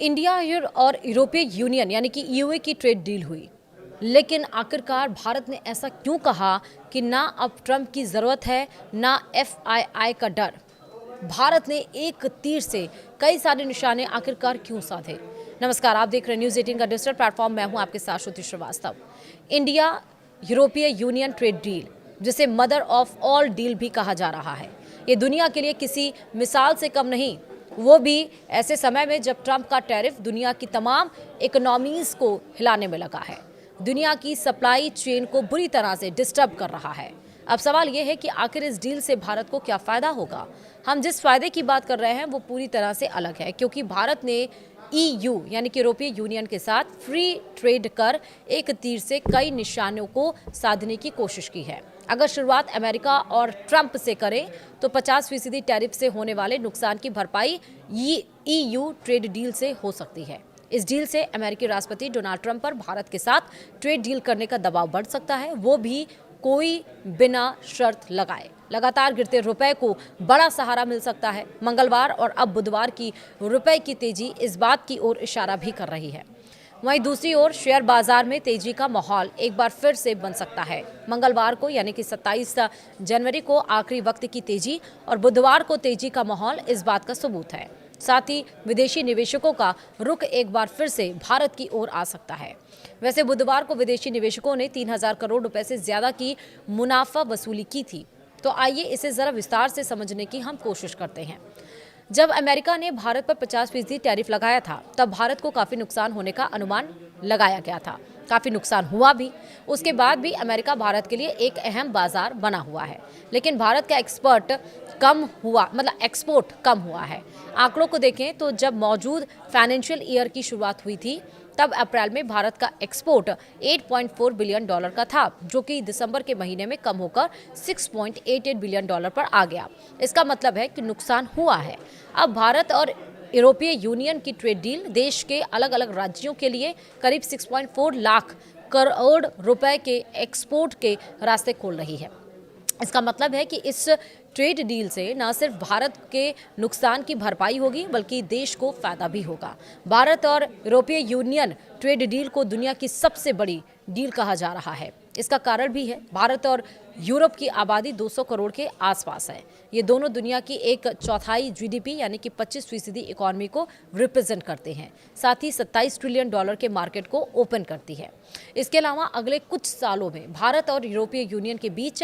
India और यूरोपीय union यानी कि ईयूए की ट्रेड डील हुई, लेकिन आखिरकार भारत ने ऐसा क्यों कहा कि ना अब ट्रंप की ज़रूरत है ना एफआईआई का डर। भारत ने एक तीर से कई सारे निशाने आखिरकार क्यों साधे। नमस्कार, आप देख रहे हैं न्यूज़ 18 का डिजिटल प्लेटफॉर्म। मैं हूं आपके साथ श्रुति श्रीवास्तव। इंडिया यूरोपीय यूनियन ट्रेड डील, जिसे मदर ऑफ ऑल डील भी कहा जा रहा है, ये दुनिया के लिए किसी मिसाल से कम नहीं, वो भी ऐसे समय में जब ट्रंप का टैरिफ दुनिया की तमाम इकोनॉमीज को हिलाने में लगा है, दुनिया की सप्लाई चेन को बुरी तरह से डिस्टर्ब कर रहा है। अब सवाल यह है कि आखिर इस डील से भारत को क्या फ़ायदा होगा। हम जिस फायदे की बात कर रहे हैं वो पूरी तरह से अलग है, क्योंकि भारत ने ईयू यानी कि यूरोपीय यूनियन के साथ फ्री ट्रेड कर एक तीर से कई निशानों को साधने की कोशिश की है। अगर शुरुआत अमेरिका और ट्रंप से करें तो 50% टैरिफ से होने वाले नुकसान की भरपाई ईयू ट्रेड डील से हो सकती है। इस डील से अमेरिकी राष्ट्रपति डोनाल्ड ट्रंप पर भारत के साथ ट्रेड डील करने का दबाव बढ़ सकता है, वो भी कोई बिना शर्त लगाए। लगातार गिरते रुपए को बड़ा सहारा मिल सकता है। मंगलवार और अब बुधवार की रुपए की तेजी इस बात की ओर इशारा भी कर रही है। वहीं दूसरी ओर शेयर बाजार में तेजी का माहौल एक बार फिर से बन सकता है। मंगलवार को यानी कि 27 जनवरी को आखिरी वक्त की तेजी और बुधवार को तेजी का माहौल इस बात का सबूत है। साथ ही विदेशी निवेशकों का रुख एक बार फिर से भारत की ओर आ सकता है। वैसे बुधवार को विदेशी निवेशकों ने 3000 करोड़ रुपए से ज्यादा की मुनाफा वसूली की थी। तो आइए इसे जरा विस्तार से समझने की हम कोशिश करते हैं। जब अमेरिका ने भारत पर 50% टैरिफ लगाया था, तब भारत को काफ़ी नुकसान होने का अनुमान लगाया गया था। काफ़ी नुकसान हुआ भी। उसके बाद भी अमेरिका भारत के लिए एक अहम बाजार बना हुआ है, लेकिन भारत का एक्सपोर्ट कम हुआ है। आंकड़ों को देखें तो जब मौजूद फाइनेंशियल ईयर की शुरुआत हुई थी, तब अप्रैल में भारत का एक्सपोर्ट 8.4 बिलियन डॉलर का था, जो कि दिसंबर के महीने में कम होकर 6.88 बिलियन डॉलर पर आ गया। इसका मतलब है कि नुकसान हुआ है। अब भारत और यूरोपीय यूनियन की ट्रेड डील देश के अलग अलग राज्यों के लिए करीब 6.4 लाख करोड़ रुपए के एक्सपोर्ट के रास्ते खोल रही है। इसका मतलब है कि इस ट्रेड डील से न सिर्फ भारत के नुकसान की भरपाई होगी, बल्कि देश को फायदा भी होगा। भारत और यूरोपीय यूनियन ट्रेड डील को दुनिया की सबसे बड़ी डील कहा जा रहा है। इसका कारण भी है, भारत और यूरोप की आबादी 200 करोड़ के आसपास है। ये दोनों दुनिया की एक चौथाई जीडीपी यानी कि 25% इकोनॉमी को रिप्रेजेंट करते हैं। साथ ही 27 ट्रिलियन डॉलर के मार्केट को ओपन करती है। इसके अलावा अगले कुछ सालों में भारत और यूरोपीय यूनियन के बीच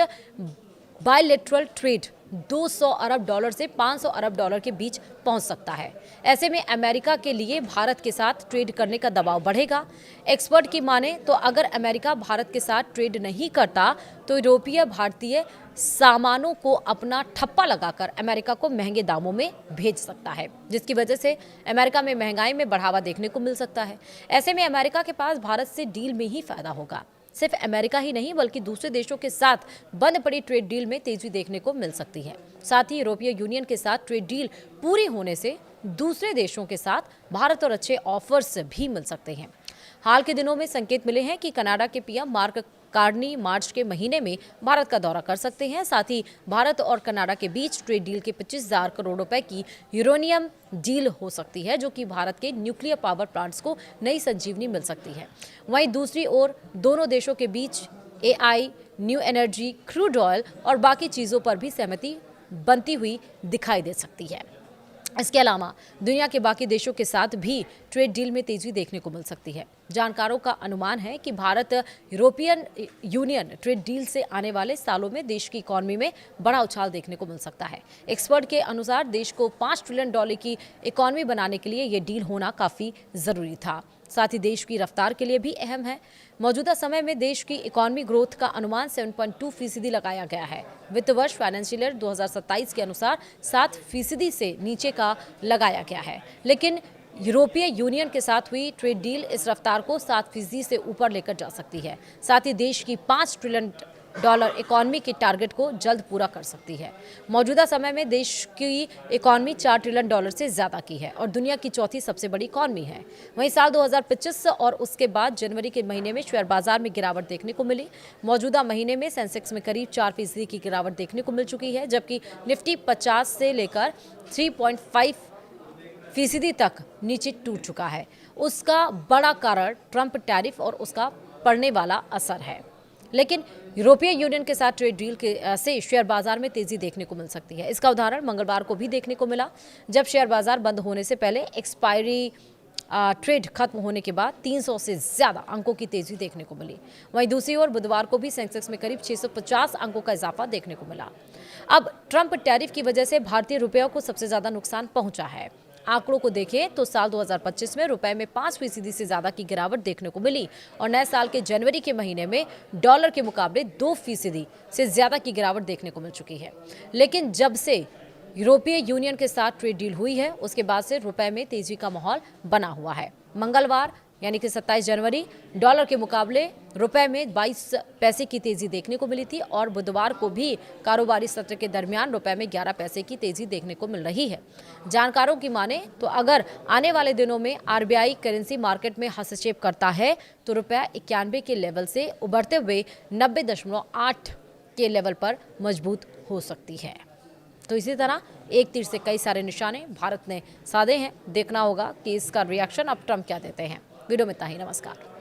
बायलैटरल ट्रेड 200 अरब डॉलर से 500 अरब डॉलर के बीच पहुंच सकता है। ऐसे में अमेरिका के लिए भारत के साथ ट्रेड करने का दबाव बढ़ेगा। एक्सपर्ट की माने तो अगर अमेरिका भारत के साथ ट्रेड नहीं करता तो यूरोपीय भारतीय सामानों को अपना ठप्पा लगाकर अमेरिका को महंगे दामों में भेज सकता है, जिसकी वजह से अमेरिका में महंगाई में बढ़ावा देखने को मिल सकता है। ऐसे में अमेरिका के पास भारत से डील में ही फायदा होगा। सिर्फ अमेरिका ही नहीं, बल्कि दूसरे देशों के साथ बंद पड़ी ट्रेड डील में तेजी देखने को मिल सकती है। साथ ही यूरोपीय यूनियन के साथ ट्रेड डील पूरी होने से दूसरे देशों के साथ भारत और अच्छे ऑफर्स भी मिल सकते हैं। हाल के दिनों में संकेत मिले हैं कि कनाडा के पीएम मार्क कार्नी मार्च के महीने में भारत का दौरा कर सकते हैं। साथ ही भारत और कनाडा के बीच ट्रेड डील के 25,000 करोड़ रुपए की यूरेनियम डील हो सकती है, जो कि भारत के न्यूक्लियर पावर प्लांट्स को नई संजीवनी मिल सकती है। वहीं दूसरी ओर दोनों देशों के बीच AI, new energy, crude oil और बाकी चीज़ों पर भी सहमति बनती हुई दिखाई दे सकती है। इसके अलावा दुनिया के बाकी देशों के साथ भी ट्रेड डील में तेजी देखने को मिल सकती है। जानकारों का अनुमान है कि Bharat European union trade deal से आने वाले सालों में देश की इकोनॉमी में बड़ा उछाल देखने को मिल सकता है। एक्सपर्ट के अनुसार देश को 5 ट्रिलियन डॉलर की इकोनॉमी बनाने के लिए ये डील होना काफ़ी ज़रूरी था। साथ ही देश की रफ्तार के लिए भी अहम है। मौजूदा समय में देश की इकोनॉमी ग्रोथ का अनुमान 7.2% लगाया गया है। वित्त वर्ष फाइनेंशियल ईयर 2027 के अनुसार 7% से नीचे का लगाया गया है, लेकिन यूरोपीय यूनियन के साथ हुई ट्रेड डील इस रफ्तार को 7% से ऊपर लेकर जा सकती है। साथ ही देश की 5 ट्रिलियन डॉलर इकॉनमी के टारगेट को जल्द पूरा कर सकती है। मौजूदा समय में देश की इकॉनमी 4 ट्रिलियन डॉलर से ज़्यादा की है और दुनिया की चौथी सबसे बड़ी इकॉनमी है। वहीं साल 2025 और उसके बाद जनवरी के महीने में शेयर बाजार में गिरावट देखने को मिली। मौजूदा महीने में सेंसेक्स में करीब 4% की गिरावट देखने को मिल चुकी है, जबकि निफ्टी 50 से लेकर 3.5 फीसदी तक नीचे टूट चुका है। उसका बड़ा कारण ट्रंप टैरिफ और उसका पड़ने वाला असर है। लेकिन यूरोपीय यूनियन के साथ ट्रेड डील से शेयर बाजार में तेजी देखने को मिल सकती है। इसका उदाहरण मंगलवार को भी देखने को मिला, जब शेयर बाजार बंद होने से पहले एक्सपायरी ट्रेड खत्म होने के बाद 300 से ज्यादा अंकों की तेजी देखने को मिली। वहीं दूसरी ओर बुधवार को भी सेंसेक्स में करीब 650 अंकों का इजाफा देखने को मिला। अब ट्रंप टैरिफ की वजह से भारतीय रुपये को सबसे ज्यादा नुकसान पहुंचा है। आंकड़ों को देखें तो साल 2025 में रुपए में 5% से ज्यादा की गिरावट देखने को मिली और नए साल के जनवरी के महीने में डॉलर के मुकाबले 2% से ज्यादा की गिरावट देखने को मिल चुकी है। लेकिन जब से यूरोपीय यूनियन के साथ ट्रेड डील हुई है, उसके बाद से रुपए में तेजी का माहौल बना हुआ है। मंगलवार यानी कि 27 जनवरी डॉलर के मुकाबले रुपए में 22 पैसे की तेजी देखने को मिली थी और बुधवार को भी कारोबारी सत्र के दरमियान रुपए में 11 पैसे की तेजी देखने को मिल रही है। जानकारों की माने तो अगर आने वाले दिनों में आरबीआई करेंसी मार्केट में हस्तक्षेप करता है तो रुपया 91 के लेवल से उभरते हुए 90.8 के लेवल पर मजबूत हो सकती है। तो इसी तरह एक तीर से कई सारे निशाने भारत ने साधे हैं। देखना होगा कि इसका रिएक्शन अब ट्रंप क्या देते हैं। वीडियो में इतना ही। नमस्कार।